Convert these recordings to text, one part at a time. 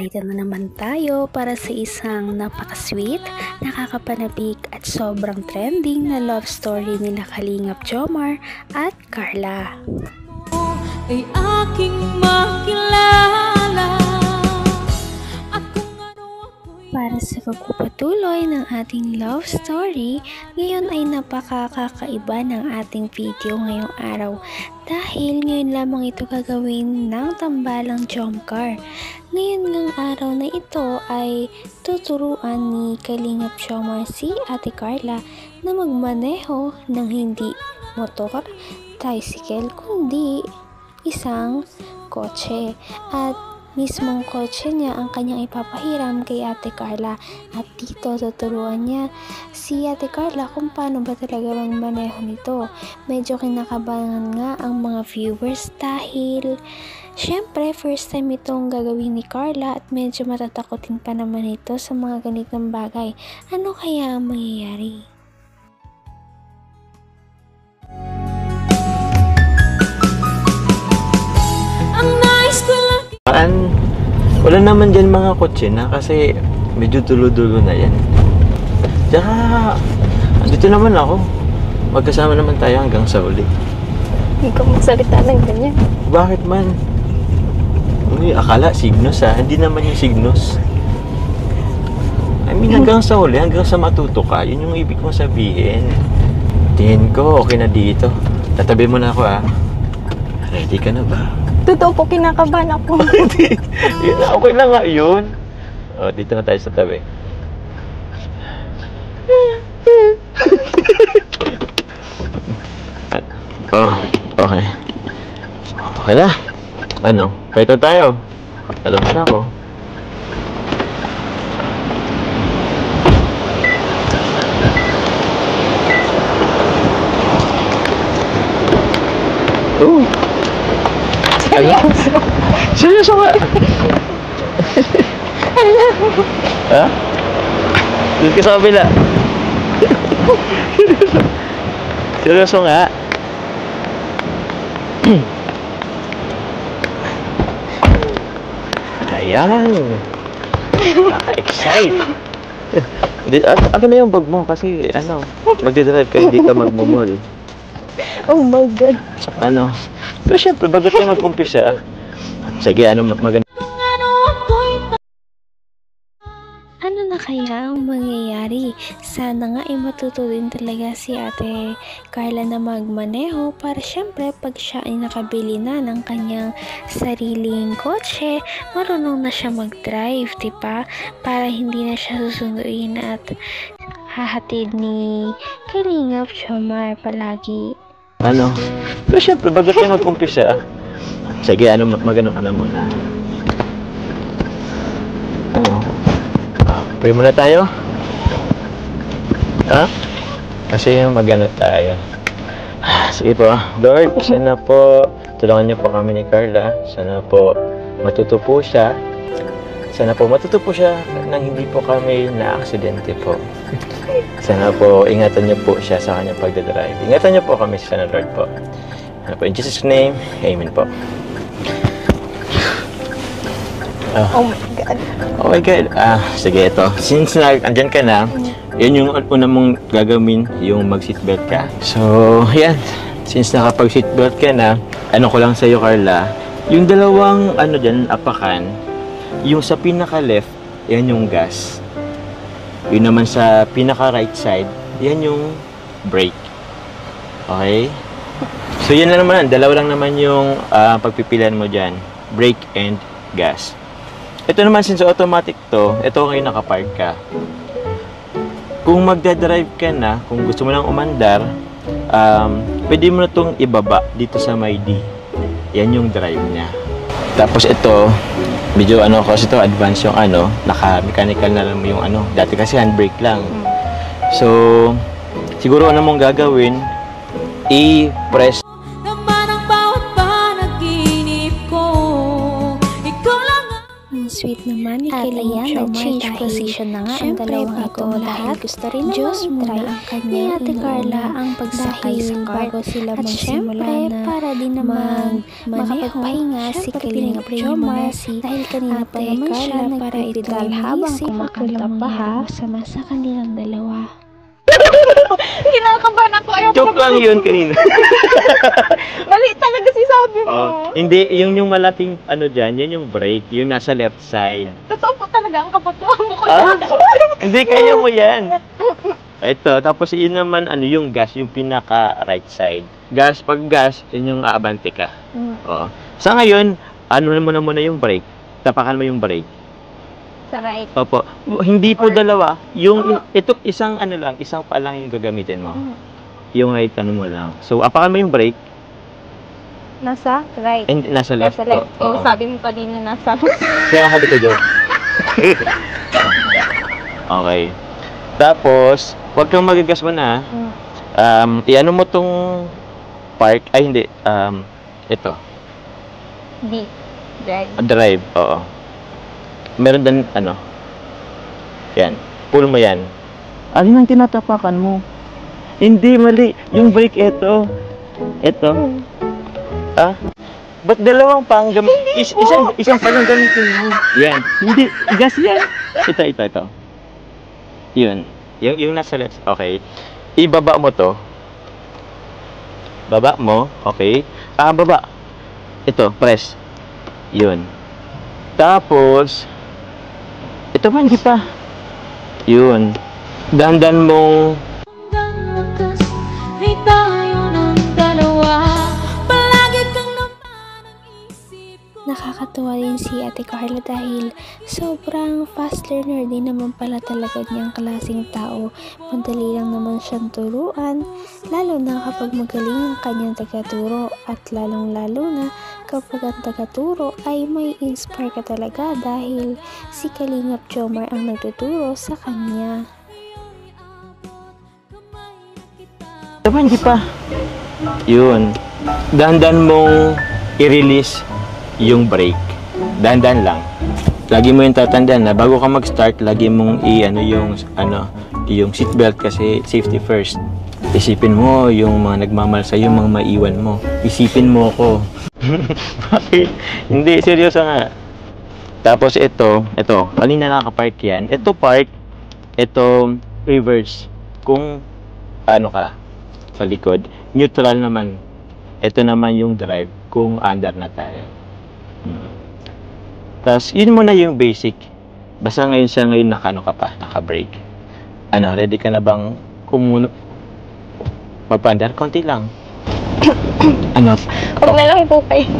narito na naman tayo para sa isang napaka-sweet, nakakapanabik at sobrang trending na love story nila Kalingap Jomar at Carla. Ay aking makilala. Para sa pagpapatuloy ng ating love story, ngayon ay napakakaiba ng ating video ngayong araw dahil ngayon lamang ito gagawin ng tambalang Jomcar. Ngayon ngang araw na ito ay tuturuan ni Kalingap Jomar si Ate Carla na magmaneho ng hindi motor, tricycle, kundi isang kotse at mismong kotse niya ang kanyang ipapahiram kay Ate Carla at dito tuturuan niya si Ate Carla kung paano ba talaga magmaneho nito. Medyo kinakabahan nga ang mga viewers dahil syempre first time itong gagawin ni Carla at medyo matatakotin pa naman ito sa mga ganitong bagay. Ano kaya ang mangyayari? Wala naman dyan mga kotse na kasi medyo dulo-dulo na yan. Tsaka dito naman ako, magkasama naman tayo hanggang sa uli. Hindi ka magsalita ng ganyan. Bakit man? Uy, akala signos ha, hindi naman yung signos. I mean hanggang sa uli, hanggang sa matuto ka, yun yung ibig kong sabihin. Tingin ko okay na dito. Tatabi mo na ako ha. Ready ka na ba? Totoo po, kinakabahan ako. Okay lang nga yun. O, dito na tayo sa tabi. Oh, okay. Okay na. Ano? Pwede tayo. Alam na ako. Oh. Seryoso nga? Ha? Doon ka sa kabila. Seryoso nga? Ayan. Naka-excite. Ano na yung bag mo? Kasi ano, magdidrive ka, hindi ka magmumol. Oh my God. Ano? Pero syempre, bago tayo mag-umpisa, sige, ano maganda? Ano na kaya ang mangyayari? Sana nga ay matuto din talaga si Ate Carla na magmaneho para syempre pag siya ay nakabili na ng kanyang sariling kotse, marunong na siya mag-drive, diba? Para hindi na siya susunduin at hahatid ni Kalingap Jomar palagi. Ano? Pero syempre, bago tayo mag-umpisa, sige, ano magano ka na muna. Pray muna tayo. Ha? Kasi magano tayo. Sige po. Lord, sana po tulungan niyo po kami ni Carla. Sana po matuto po siya. Sana po matuto po siya nang hindi po kami na-aksidente po. Sana po ingatan niyo po siya sa kanyang pagdadrive. Ingatan niyo po kami sa Lord po. Ano po, in Jesus' name, amen po. Oh my God. Oh my God. Sige, ito. Since andyan ka na, yun yung una mong gagawin, yung mag-seatbelt ka. So, yan. Since nakapag-seatbelt ka na, ano ko lang sa'yo, Carla, yung dalawang, dyan, apakan, yung sa pinaka-left, yan yung gas. Yun naman sa pinaka-right side, yan yung brake. Okay? So, yan na naman. Dalawa lang naman yung pagpipilian mo dyan. Brake and gas. Ito naman, since automatic to, ito ngayon nakapark ka. Kung magdadrive ka na, kung gusto mo lang umandar, pwede mo na itong ibaba dito sa may D. Yan yung drive niya. Tapos ito, medyo kasi ito, advance yung naka-mechanical na lang yung dati kasi handbrake lang. So, siguro ano mong gagawin, i-press. Sweet naman naman ni Kalingap Jomar change position na nga ang dalawang ito dahil gusto rin Diyos muna ang kanyang Ate Carla ang pagsakay sa cart bago sila magsimula na para din naman makapagpahinga si Kalingap Jomar dahil kanina pa naman siya para itidal habang kumakanta pa ha sama sa kanilang dalawa. Kinakabahan ako. Ayaw Joke lang yun kanina. Mali talaga si sabi mo. Hindi, yung malaking ano dyan, yun yung brake, yung nasa left side. Totoo po talaga ang kapatuan mo ko. Hindi, kaya mo yan. Ito, tapos yun naman, yung gas, yung pinaka right side. Gas, pag gas, yun yung aabante ka. Oo. Sa ngayon, mo na muna yung brake. Tapakan mo yung brake. Sa right. Opo. Hindi po dalawa. Ito, isang pa lang yung gagamitin mo. Yung right, mo lang. So, apakan mo yung brake. Nasa right. And nasa left. Nasa left. Oo. Sabi mo kanina nasa Kaya sabi ko, joke. Okay. Tapos, huwag kang magagas mo na. Iano mo tong park. Ay, hindi. Ito. D. Drive. Drive, oo. Meron din, yan. Pull mo yan. Alin ang tinatapakan mo? Hindi, mali. Yung brake, ito. Ito. Ba't dalawang pang isang palang gamitin mo? Yan. Hindi, gas yan. Ito. Yun. Yung nasa left. Okay. Ibaba mo to. Baba mo. Okay. Baba. Ito, press. Yun. Tapos, ito pa, hindi pa. Yun. Dandan mong Hanggang wakas ay tayo ng dalawa. Palagi kang naman ang isip ko. Nakakatuwa din si Ate Carla dahil sobrang fast learner din naman pala talaga niyang klaseng tao. Madali lang naman siyang turuan, lalo na kapag magaling ang kanyang tagaturo at lalong-lalo na kapag ang tagaturo ay may inspire ka talaga dahil si Kalingap Jomar ang nagtuturo sa kanya. ito pa, hindi pa. Yun. Dandan mong i-release yung brake. Dandan lang. Lagi mo yung tatandaan na bago ka mag-start, lagi mong yung seatbelt kasi safety first. Isipin mo yung mga nagmamahal sa'yo, yung mga maiwan mo. Isipin mo ako. Bakit? Hindi, seryoso nga. Tapos ito, kanina nakapark yan. Ito park, ito reverse. Kung ka, sa likod. Neutral naman. Ito naman yung drive, kung under na tayo. Tapos, yun muna yung basic. Basta ngayon naka-brake. Ready ka na bang magpandar? Konti lang. Huwag na lang po kayo.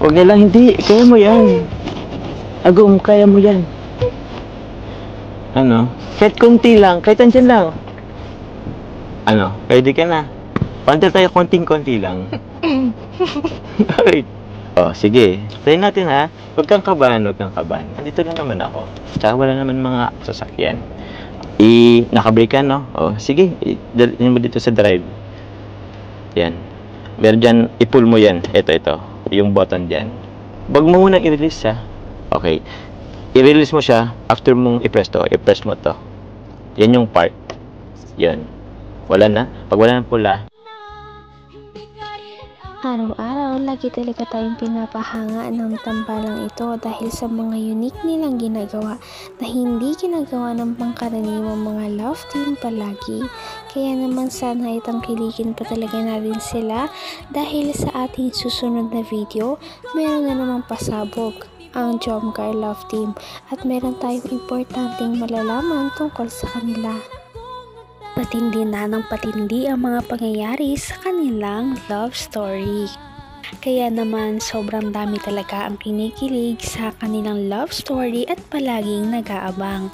Huwag na lang, hindi. Kaya mo yan. Agum, kaya mo yan. Kahit konti lang, kahit andyan lang. Ready ka na. Pandar tayo konting-konti lang. Alright. Sige. Try natin ha. Huwag kang kabahan. Andito lang naman ako. Tsaka wala naman mga sasakyan. Naka-brake ka, no? Sige. Dalhin mo dito sa drive. Yan. Meron dyan, i-pull mo yan. Ito. Yung button dyan. Huwag mo munang i-release siya. Okay. I-release mo siya after mong i-press to. I-press mo to. Yan yung part. Yan. Wala na. Pag wala na pula. Araw-araw, lagi talaga tayong pinapahanga ng tambalang ito dahil sa mga unique nilang ginagawa na hindi ginagawa ng pangkaraniwang mga love team palagi. Kaya naman sana itangkilikin pa talaga natin sila dahil sa ating susunod na video, meron na namang pasabog ang Jomcar Love Team at meron tayong importanteng malalaman tungkol sa kanila. Patindi na ng patindi ang mga pangyayari sa kanilang love story. Kaya naman sobrang dami talaga ang kinikilig sa kanilang love story at palaging nag-aabang.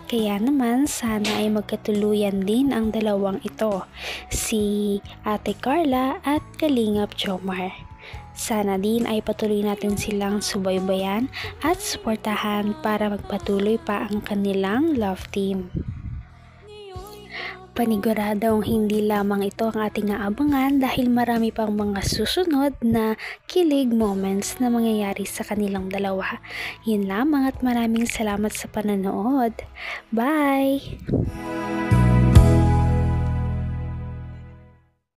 Kaya naman sana ay magkatuluyan din ang dalawang ito, si Ate Carla at Kalingap Jomar. Sana din ay patuloy natin silang subaybayan at suportahan para magpatuloy pa ang kanilang love team. Paniguradong hindi lamang ito ang ating aabangan dahil marami pang mga susunod na kilig moments na mangyayari sa kanilang dalawa. Yun lamang at maraming salamat sa panonood. Bye!